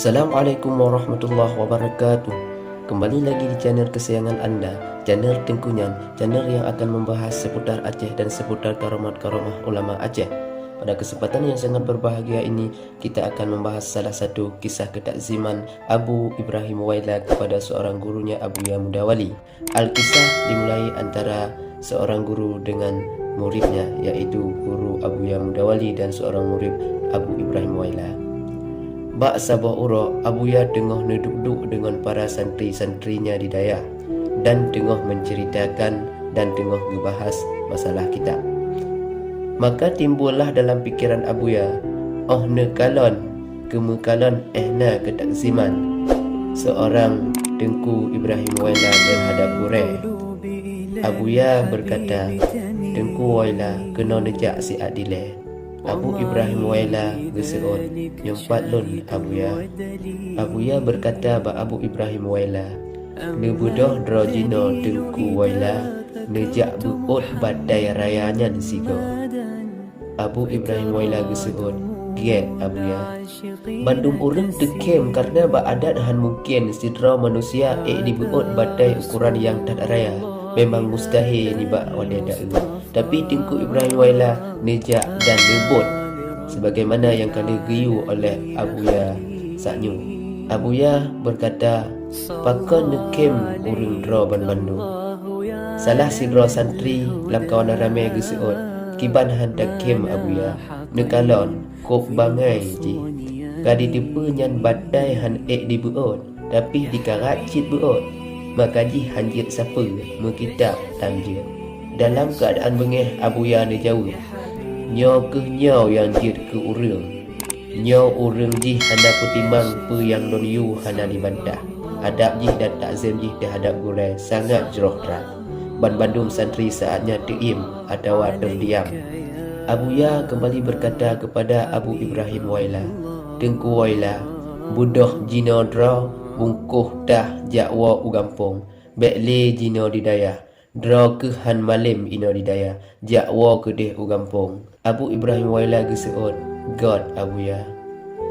Assalamualaikum warahmatullahi wabarakatuh. Kembali lagi di channel kesayangan anda, channel Tengku Nyan, channel yang akan membahas seputar Aceh dan seputar karomat-karamah ulama Aceh. Pada kesempatan yang sangat berbahagia ini, kita akan membahas salah satu kisah ketakziman Abu Ibrahim Waila kepada seorang gurunya, Abuya Mudawali. Al-kisah dimulai antara seorang guru dengan muridnya, yaitu guru Abuya Mudawali dan seorang murid Abu Ibrahim Waila. Bak sabah urok, Abuya tengah duduk dengan para santri-santrinya di daya dan tengah menceritakan dan tengah membahas masalah kitab. Maka timbullah dalam pikiran Abuya, oh ne kalon, kemukalon ehna ketakziman seorang Tengku Ibrahim Waila terhadap Gure. Abuya berkata, Tengku Waila kena nejak si adile. Abu Ibrahim Waila geseon nyempat lon Abuya berkata ba Abu Ibrahim Waila, ne budoh drojino Tengku Waila nejak buot badai rayanya sigo. Abu Ibrahim Waila geseon giat Abuya bandung urang tekem karena ba adat han mungkin sidra manusia di buot badai ukuran yang tak raya. Memang mustahil ni bak wala dak. Tapi Tengku Ibrahim Waila nejak dan nebut sebagaimana yang kali giyu oleh Abuya saknyu. Abuya berkata, pakon nekem urang dra ban Bandung. Salah sidra santri lam kawan ramai geseot kiban han takem Abuya nekalon kop bangai ji. Kadi depe nyan badai han di buot tapi dikaracit buot. Maka ji hanjit siapa mengitab tanjir. Dalam keadaan bengeh Abuya ni jauh. Nyo ke nyo yang jit ke urang. Nyo urang ji hana putimang pe yang don yu hana dibantah. Adab ji dan takzim ji terhadap Gure sangat jerohrat. Ban Bandung santri saatnya teim atau terdiam. Abuya kembali berkata kepada Abu Ibrahim Waila, Tengku Waila, budoh jino draw bungkuh dah jakwa ugampung bekle jino di daya draw ke han malim ino di daya jakwa ke deh ugampung. Abu Ibrahim Waila geseon God Abuya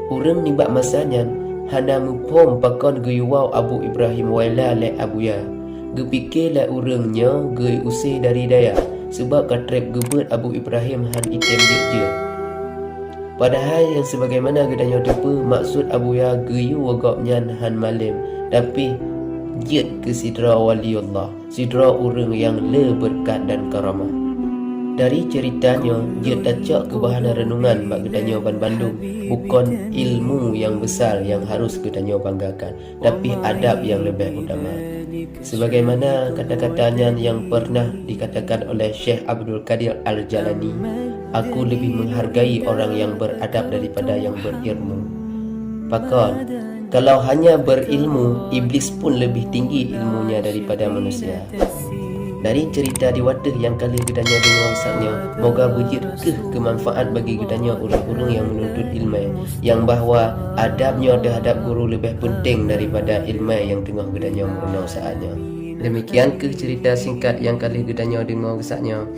urang ni bak masanya hana mupom pakon geyuau Abu Ibrahim Waila le Abuya gepikir la urangnya gey usih dari daya sebab katrep gebet Abu Ibrahim han item je. Padahal yang sebagaimana gedanya depa maksud Abuya geyu wagap nyan han malim tapi jit ke sidra waliullah, sidra urang yang le berkat dan karamah. Dari ceritanya jit tacak ke bahan renungan mak gedanya ban Bandung bukan ilmu yang besar yang harus gedanya banggakan tapi adab yang lebih utama. Sebagaimana kata-katanya yang pernah dikatakan oleh Syekh Abdul Qadir Al-Jalani, aku lebih menghargai orang yang beradab daripada yang berilmu. Pakon, kalau hanya berilmu, iblis pun lebih tinggi ilmunya daripada manusia. Dari cerita di wadah yang kali gedanya dengar usahanya, moga bujit kemanfaat bagi gedanya orang-orang yang menuntut ilmu, yang bahawa adabnya terhadap guru lebih penting daripada ilmu yang tengah gedanya merenau saatnya. Demikian cerita singkat yang kali gedanya dengar usahanya.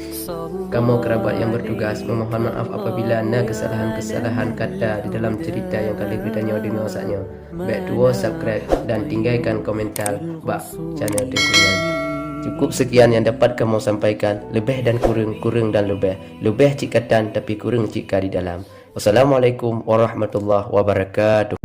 Kamu kerabat yang bertugas memohon maaf apabila ada kesalahan-kesalahan kata di dalam cerita yang kali gedanya dengar usahanya. Baik tua subscribe dan tinggalkan komentar bak channel Tengku Nyan. Cukup sekian yang dapat kamu sampaikan. Lebih dan kurang dan lebih. Lebih cikatan tapi kurang cika di dalam. Wassalamualaikum warahmatullahi wabarakatuh.